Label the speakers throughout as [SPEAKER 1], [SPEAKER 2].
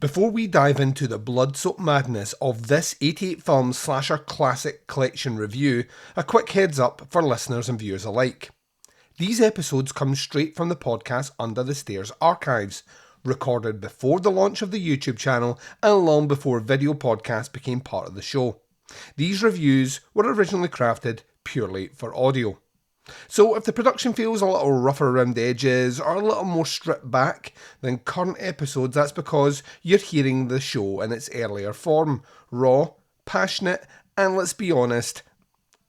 [SPEAKER 1] Before we dive into the blood-soaked madness of this 88 film slasher classic collection review, a quick heads up for listeners and viewers alike. These episodes come straight from the podcast Under the Stairs archives, recorded before the launch of the YouTube channel and long before video podcasts became part of the show. These reviews were originally crafted purely for audio. So if the production feels a little rougher around the edges or a little more stripped back than current episodes, that's because you're hearing the show in its earlier form, raw, passionate, and let's be honest,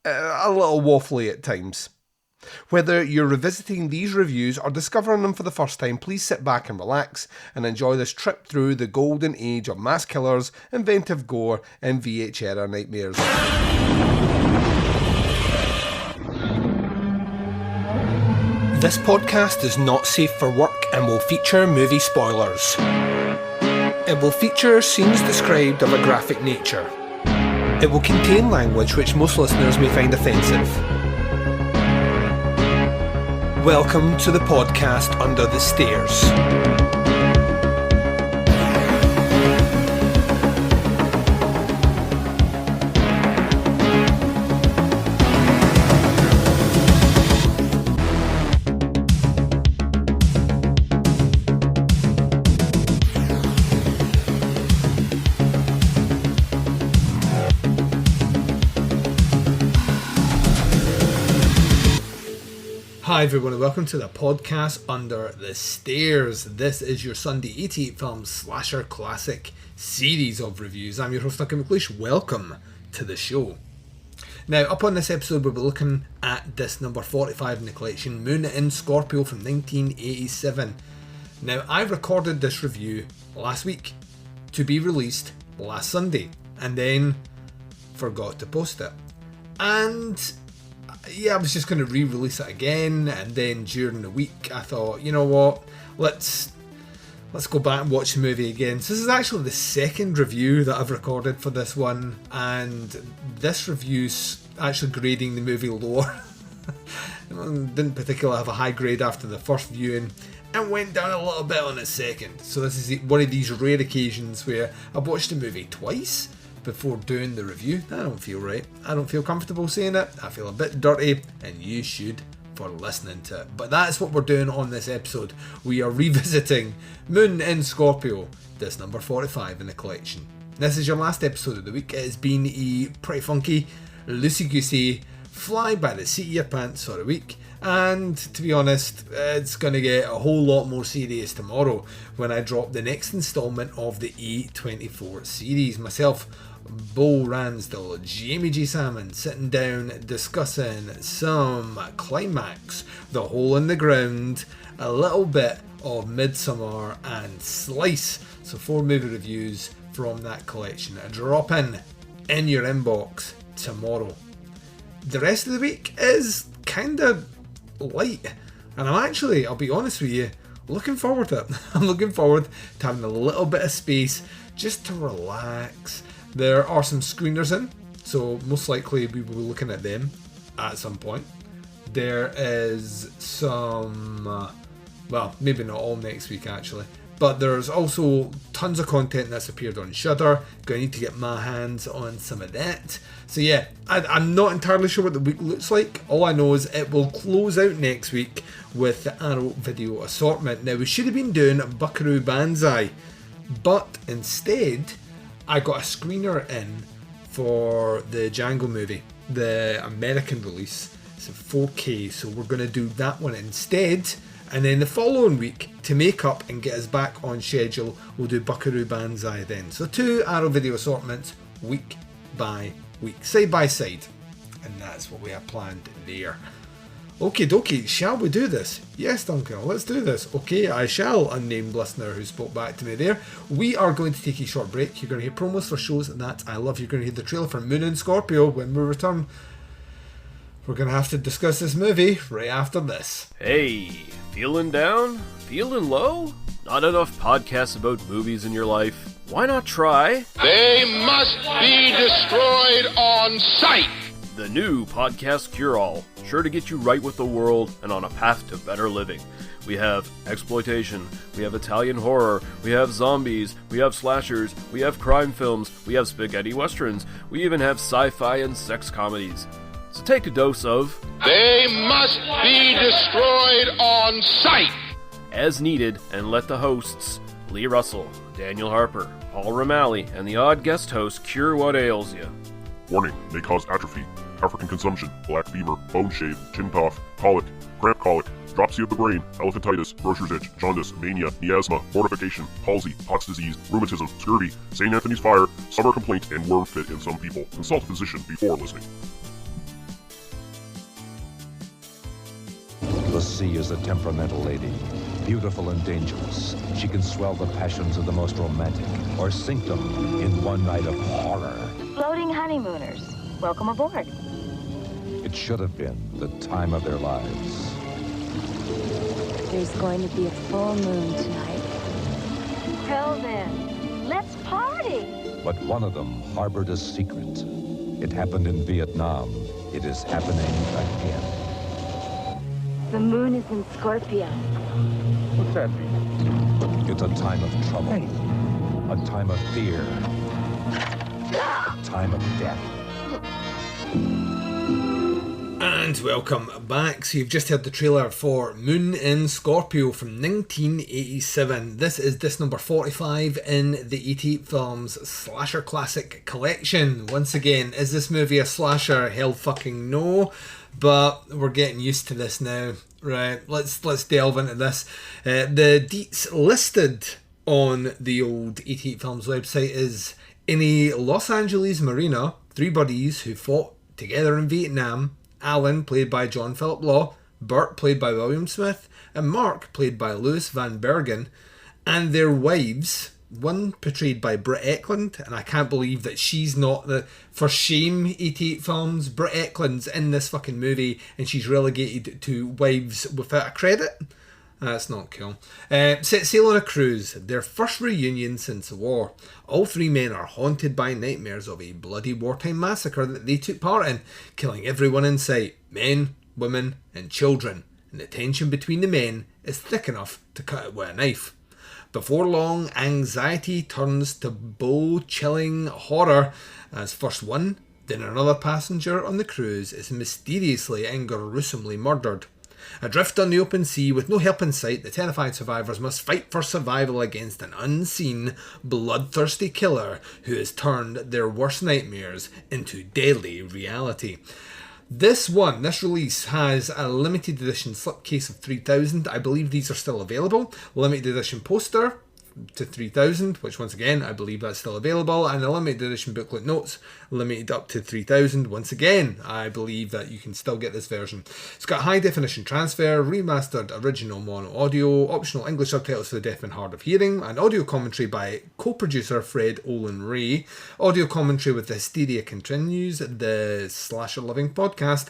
[SPEAKER 1] a little waffly at times. Whether you're revisiting these reviews or discovering them for the first time, please sit back and relax and enjoy this trip through the golden age of mass killers, inventive gore, and VH era nightmares. This podcast is not safe for work and will feature movie spoilers. It will feature scenes described of a graphic nature. It will contain language which most listeners may find offensive. Welcome to the podcast Under the Stairs. Hi everyone and welcome to the podcast Under the Stairs. This is your Sunday 88 film slasher classic series of reviews. I'm your host Duncan. Welcome to the show. Now up on this episode we'll be looking at disc number 45 in the collection, Moon in Scorpio from 1987. Now I recorded this review last week to be released last Sunday and then forgot to post it. And I was just going to re-release it again, and then during the week I thought, you know what, let's go back and watch the movie again. So this is actually the second review that I've recorded for this one, and this review's actually grading the movie lower. Didn't particularly have a high grade after the first viewing, and went down a little bit on the second. So this is one of these rare occasions where I've watched the movie twice before doing the review. I don't feel right. I don't feel comfortable saying it. I feel a bit dirty, and you should for listening to it. But that's what we're doing on this episode. We are revisiting Moon in Scorpio, disc number 45 in the collection. This is your last episode of the week. It has been a pretty funky, loosey-goosey, fly by the seat of your pants sort of week. And to be honest, it's going to get a whole lot more serious tomorrow when I drop the next instalment of the A24 series. Myself, Bo Ramsdell, Jamie G. Salmon, sitting down discussing some Climax, The Hole in the Ground, a little bit of Midsommar and Slice. So 4 movie reviews from that collection are dropping in your inbox tomorrow. The rest of the week is kind of light, and I'll be honest with you, looking forward to it. I'm looking forward to having a little bit of space just to relax. There are some screeners in, so most likely we will be looking at them at some point. There is some, maybe not all next week actually, but there's also tons of content that's appeared on Shudder. Gonna need to get my hands on some of that. So yeah, I'm not entirely sure what the week looks like. All I know is it will close out next week with the Arrow video assortment. Now we should have been doing Buckaroo Banzai, but instead I got a screener in for the Django movie, the American release. It's in 4K, so we're going to do that one instead. And then the following week, to make up and get us back on schedule, we'll do Buckaroo Banzai then. So 2 Arrow video assortments, week by week, side by side. And that's what we have planned there. Okie dokie, shall we do this? Yes, Duncan, let's do this. Okay, I shall, unnamed listener who spoke back to me there. We are going to take a short break. You're going to hear promos for shows that I love. You're going to hear the trailer for Moon in Scorpio. When we return, we're going to have to discuss this movie right after this.
[SPEAKER 2] Hey, feeling down? Feeling low? Not enough podcasts about movies in your life? Why not try?
[SPEAKER 3] They must be destroyed on sight!
[SPEAKER 2] The new podcast Cure-All, sure to get you right with the world and on a path to better living. We have exploitation, we have Italian horror, we have zombies, we have slashers, we have crime films, we have spaghetti westerns, we even have sci-fi and sex comedies. So take a dose of...
[SPEAKER 3] They must be destroyed on sight!
[SPEAKER 2] As needed, and let the hosts, Lee Russell, Daniel Harper, Paul Romali, and the odd guest host cure what ails you.
[SPEAKER 4] Warning, may cause atrophy, African consumption, black fever, bone shave, chin cough, colic, cramp colic, dropsy of the brain, elephantitis, grocer's itch, jaundice, mania, miasma, mortification, palsy, Pott's disease, rheumatism, scurvy, St. Anthony's fire, summer complaint, and worm fit in some people. Consult a physician before listening.
[SPEAKER 5] The sea is a temperamental lady, beautiful and dangerous. She can swell the passions of the most romantic, or sink them in one night of horror.
[SPEAKER 6] Floating honeymooners, welcome aboard.
[SPEAKER 5] It should have been the time of their lives.
[SPEAKER 6] There's going to be a full moon tonight. Well then, let's party.
[SPEAKER 5] But one of them harbored a secret. It happened in Vietnam. It is happening again.
[SPEAKER 6] The moon is in Scorpio.
[SPEAKER 5] What's that mean? It's a time of trouble. A time of fear. A time of death.
[SPEAKER 1] And welcome back. So you've just heard the trailer for Moon in Scorpio from 1987. This is disc number 45 in the 88 Films Slasher Classic Collection. Once again, is this movie a slasher? Hell fucking no. But we're getting used to this now. Right, let's delve into this. The deets listed on the old 88 Films website is: in a Los Angeles marina, three buddies who fought together in Vietnam, Alan, played by John Philip Law, Bert, played by William Smith, and Mark, played by Louis Van Bergen, and their wives, one portrayed by Britt Ekland, and I can't believe that she's not the... For shame, 88 Films, Britt Ekland's in this fucking movie, and she's relegated to wives without a credit? That's not cool. Set sail on a cruise, their first reunion since the war. All three men are haunted by nightmares of a bloody wartime massacre that they took part in, killing everyone in sight, men, women, and children, and the tension between the men is thick enough to cut it with a knife. Before long, anxiety turns to bone-chilling horror as first one, then another passenger on the cruise is mysteriously and gruesomely murdered. Adrift on the open sea with no help in sight, the terrified survivors must fight for survival against an unseen, bloodthirsty killer who has turned their worst nightmares into deadly reality. This release has a limited edition slipcase of 3,000. I believe these are still available. Limited edition poster to 3,000, which once again, I believe that's still available. And a limited edition booklet notes, limited up to 3,000. Once again, I believe that you can still get this version. It's got high definition transfer, remastered original mono audio, optional English subtitles for the deaf and hard of hearing, and audio commentary by co-producer Fred Olin Ray. Audio commentary with the Hysteria Continues, the Slasher Living podcast.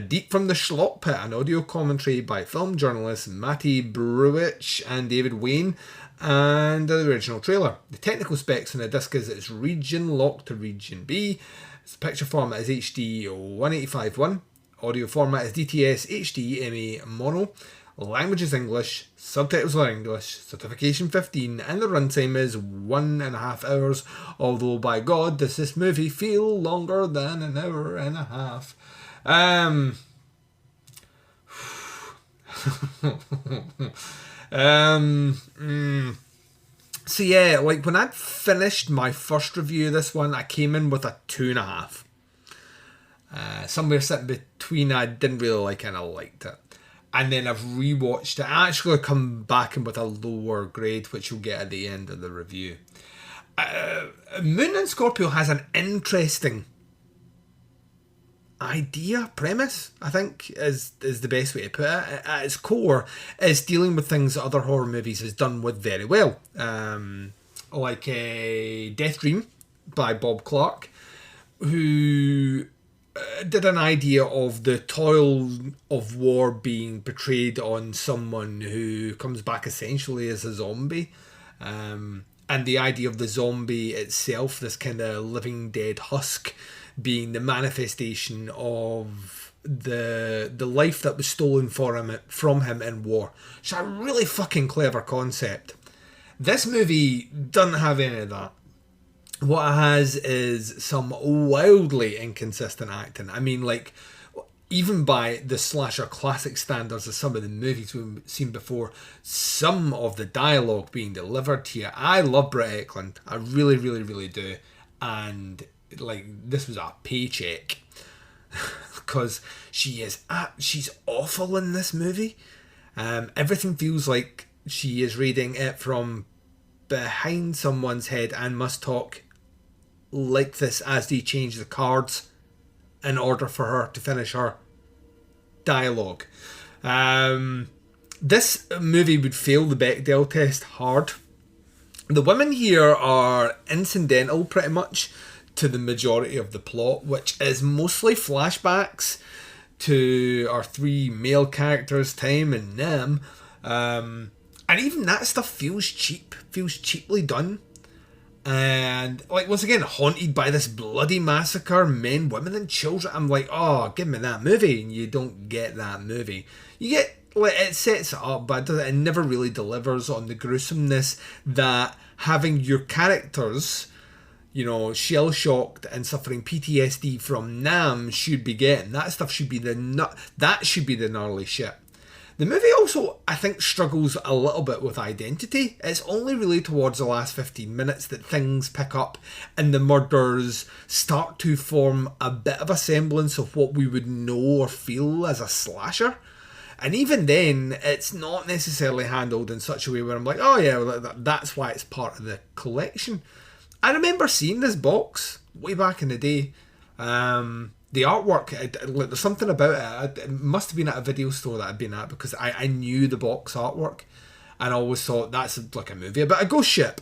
[SPEAKER 1] Deep from the Schlop Pit, an audio commentary by film journalists Matty Bruich and David Wayne. And the original trailer. The technical specs on the disc is it's region locked to region B. Its picture format is HD 185.1. Audio format is DTS HD MA mono. Language is English. Subtitles are English. Certification 15. And the runtime is 1.5 hours. Although, by God, does this movie feel longer than an hour and a half. So yeah, like when I'd finished my first review of this one, I came in with a 2.5. Somewhere sitting between I didn't really like it and I liked it. And then I've rewatched it. I actually come back in with a lower grade, which you'll get at the end of the review. Moon in Scorpio has an interesting premise, I think, is the best way to put it. At its core, is dealing with things that other horror movies has done with very well. Like Death Dream by Bob Clark, who did an idea of the toil of war being portrayed on someone who comes back essentially as a zombie. And the idea of the zombie itself, this kind of living dead husk, being the manifestation of the life that was stolen from him in war. It's a really fucking clever concept. This movie doesn't have any of that. What it has is some wildly inconsistent acting. I mean, like, even by the slasher classic standards of some of the movies we've seen before, some of the dialogue being delivered here. I love Britt Ekland. I really, really, really do. And, like, this was a paycheck. Because she's awful in this movie. Everything feels like she is reading it from behind someone's head and must talk like this as they change the cards in order for her to finish her dialogue. This movie would fail the Bechdel test hard. The women here are incidental pretty much to the majority of the plot, which is mostly flashbacks to our three male characters, Tim and Nam. And even that stuff feels cheaply done. And, like, once again, haunted by this bloody massacre, men, women and children. I'm like, oh, give me that movie. And you don't get that movie. You get, like, it sets it up, but it never really delivers on the gruesomeness that having your characters, you know, shell-shocked and suffering PTSD from Nam should be getting. That stuff should be the gnarly shit. The movie also, I think, struggles a little bit with identity. It's only really towards the last 15 minutes that things pick up and the murders start to form a bit of a semblance of what we would know or feel as a slasher. And even then, it's not necessarily handled in such a way where I'm like, oh yeah, well, that's why it's part of the collection. I remember seeing this box way back in the day. The artwork, there's something about it. It must have been at a video store that I'd been at because I knew the box artwork and I always thought that's like a movie about a ghost ship.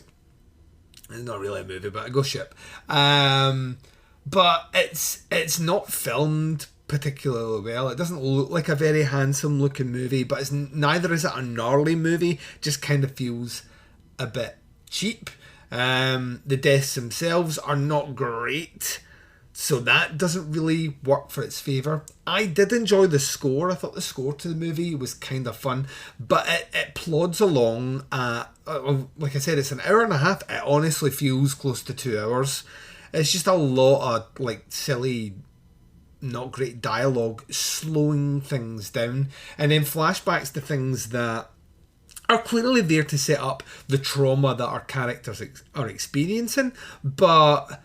[SPEAKER 1] It's not really a movie about a ghost ship. But it's not filmed particularly well. It doesn't look like a very handsome looking movie, but neither is it a gnarly movie. Just kind of feels a bit cheap. The deaths themselves are not great, so that doesn't really work for its favour. I did enjoy the score. I thought the score to the movie was kind of fun, but it plods along. Like I said, it's an hour and a half. It honestly feels close to 2 hours. It's just a lot of like silly, not great dialogue, slowing things down, and then flashbacks to things that are clearly there to set up the trauma that our characters are experiencing, but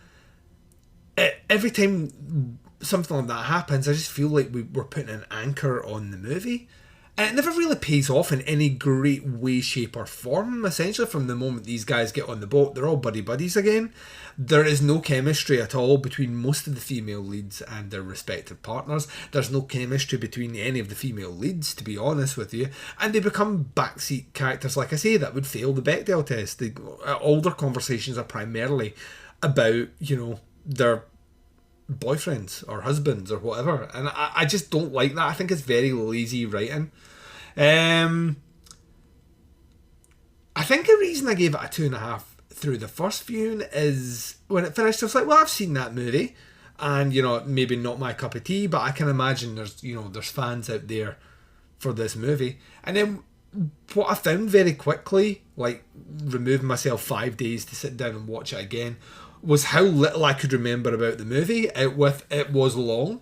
[SPEAKER 1] every time something like that happens, I just feel like we're putting an anchor on the movie. And it never really pays off in any great way, shape or form. Essentially, from the moment these guys get on the boat, they're all buddies again. There is no chemistry at all between most of the female leads and their respective partners. There's no chemistry between any of the female leads, to be honest with you. And they become backseat characters, like I say, that would fail the Bechdel test. All their conversations are primarily about, you know, their boyfriends or husbands or whatever. And I just don't like that. I think it's very lazy writing. I think the reason I gave it a 2.5 through the first viewing is when it finished, I was like, well, I've seen that movie, and you know, maybe not my cup of tea, but I can imagine there's fans out there for this movie. And then what I found very quickly, like removing myself 5 days to sit down and watch it again, was how little I could remember about the movie. It was long,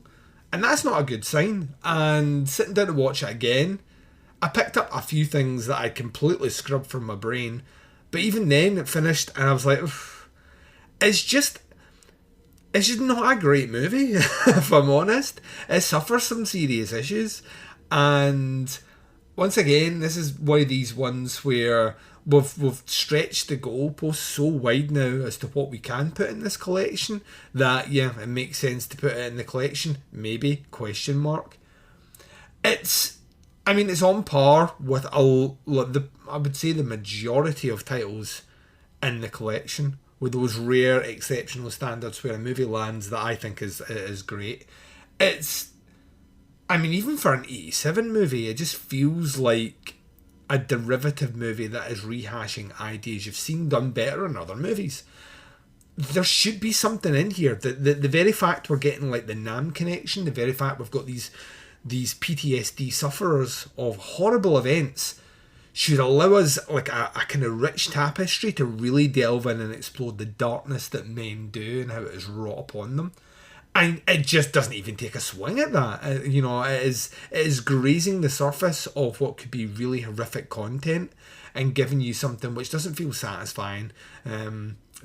[SPEAKER 1] and that's not a good sign. And sitting down to watch it again, I picked up a few things that I completely scrubbed from my brain, but even then it finished and I was like, it's just not a great movie. If I'm honest, it suffers some serious issues, and once again, this is one of these ones where we've stretched the goalposts so wide now as to what we can put in this collection that, yeah, it makes sense to put it in the collection. Maybe, ? It's on par with I would say the majority of titles in the collection, with those rare exceptional standards where a movie lands that I think is great. Even for an 87 movie, it just feels like a derivative movie that is rehashing ideas you've seen done better in other movies. there should be something in here. The very fact we're getting like the Nam connection, the very fact we've got these PTSD sufferers of horrible events should allow us like a kind of rich tapestry to really delve in and explore the darkness that men do and how it is wrought upon them. And it just doesn't even take a swing at that. It is grazing the surface of what could be really horrific content and giving you something which doesn't feel satisfying,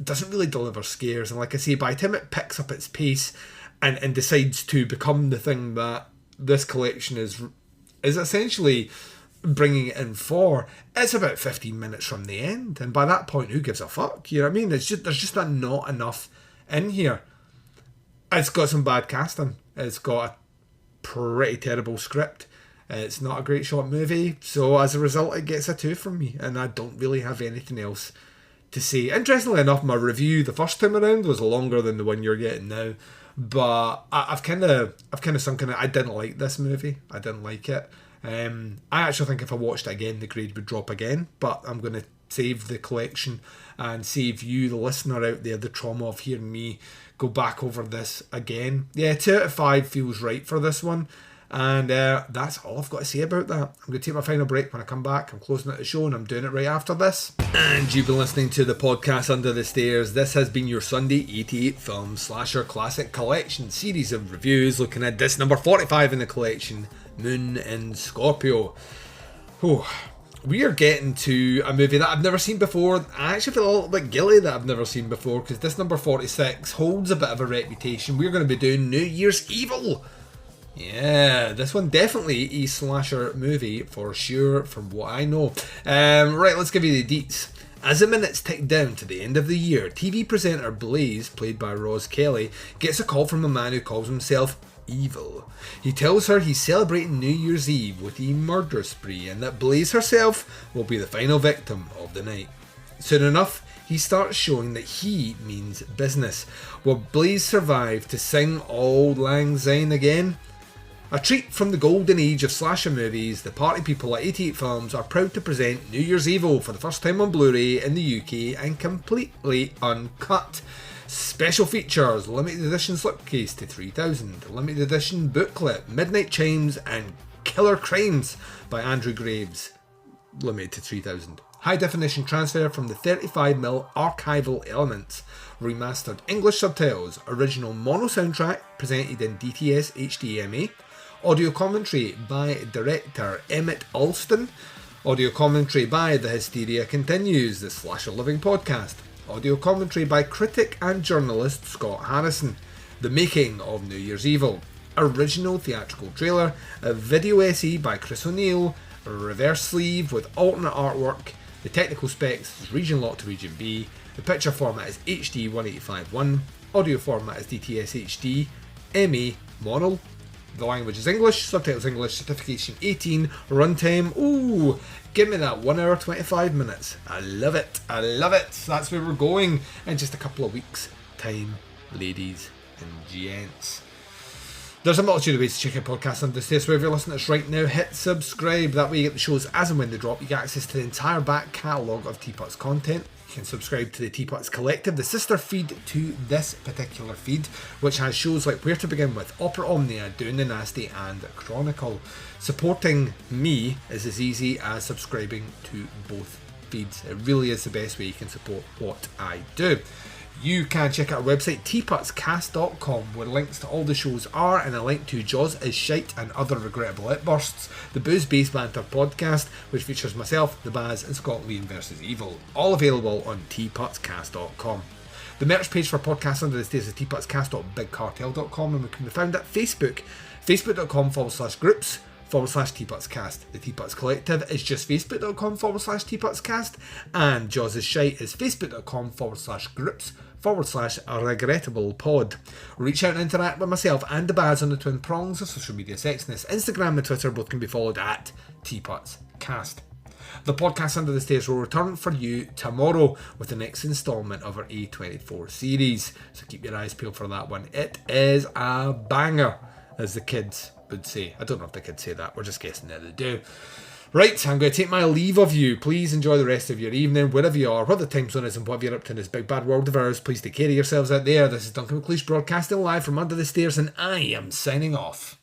[SPEAKER 1] doesn't really deliver scares. And like I say, by the time it picks up its pace and decides to become the thing that this collection is essentially bringing it in for, it's about 15 minutes from the end. And by that point, who gives a fuck? You know what I mean? There's just not enough in here. It's got some bad casting. It's got a pretty terrible script. It's not a great short movie. So as a result, it gets a 2 from me. And I don't really have anything else to say. Interestingly enough, my review the first time around was longer than the one you're getting now. But I've kind of sunk in it. I didn't like this movie. I didn't like it. I actually think if I watched it again, the grade would drop again. But I'm going to save the collection and save you, the listener out there, the trauma of hearing me go back over this again. Yeah, 2 out of 5 feels right for this one. And that's all I've got to say about that. I'm going to take my final break. When I come back, I'm closing out the show and I'm doing it right after this. And you've been listening to the podcast Under the Stairs. This has been your Sunday 88 Film Slasher Classic Collection series of reviews, looking at this number 45 in the collection, Moon in Scorpio. We are getting to a movie that I've never seen before. I actually feel a little bit guilty that I've never seen before, because this number 46 holds a bit of a reputation. We're going to be doing New Year's Evil. Yeah, this one definitely a slasher movie for sure, from what I know. Right, let's give you the deets. As the minutes tick down to the end of the year, TV presenter Blaze, played by Roz Kelly, gets a call from a man who calls himself Evil. He tells her he's celebrating New Year's Eve with a murder spree and that Blaze herself will be the final victim of the night. Soon enough, he starts showing that he means business. Will Blaze survive to sing Auld Lang Syne again? A treat from the golden age of slasher movies, the party people at 88 Films are proud to present New Year's Evil for the first time on Blu-ray in the UK and completely uncut. Special features, limited edition slipcase to 3000, limited edition booklet, Midnight Chimes and Killer Crimes by Andrew Graves, limited to 3000. High definition transfer from the 35mm archival elements, remastered English subtitles, original mono soundtrack presented in DTS HDMA, audio commentary by director Emmett Alston, audio commentary by The Hysteria Continues, the Slasher Living podcast, audio commentary by critic and journalist Scott Harrison, The Making of New Year's Evil, original theatrical trailer, a video essay by Chris O'Neill, a reverse sleeve with alternate artwork, the technical specs is region locked to region B, the picture format is HD 1851, audio format is DTS HD, MA mono, the language is English, subtitles English, certification 18, runtime, ooh, give me that 1 hour 25 minutes. I love it, that's where we're going in just a couple of weeks' time, ladies and gents. There's a multitude of ways to check out podcasts Under the Stairs. Wherever you're listening to us right now, hit subscribe. That way you get the shows as and when they drop. You get access to the entire back catalogue of Teapot's content. You can subscribe to the Teapot's Collective, the sister feed to this particular feed, which has shows like Where to Begin With, Opera Omnia, Doing the Nasty and Chronicle. Supporting me is as easy as subscribing to both feeds. It really is the best way you can support what I do. You can check out our website, teapotscast.com, where links to all the shows are, and a link to Jaws is Shite and Other Regrettable Outbursts, the Booze Base Banter podcast, which features myself, the Baz, and Scott Lean vs. Evil, all available on teapotscast.com. The merch page for podcasts Under the Stairs is teapotscast.bigcartel.com, and we can be found at Facebook, facebook.com/groups/teapotscast. The Teapots Collective is just facebook.com/teapotscast, and Jaws is Shite is facebook.com/groups/regrettablepod. Reach out and interact with myself and the Baz on the twin prongs of social media sexiness. Instagram and Twitter both can be followed at teapotscast. The podcast Under the Stairs will return for you tomorrow with the next instalment of our A24 series, so keep your eyes peeled for that one. It is a banger, as the kids would say. I don't know if the kids say that, we're just guessing that they do. Right, I'm going to take my leave of you. Please enjoy the rest of your evening, wherever you are, what the time zone is, and whatever you're up to in this big bad world of ours. Please take care of yourselves out there. This is Duncan McLeish broadcasting live from under the stairs, and I am signing off.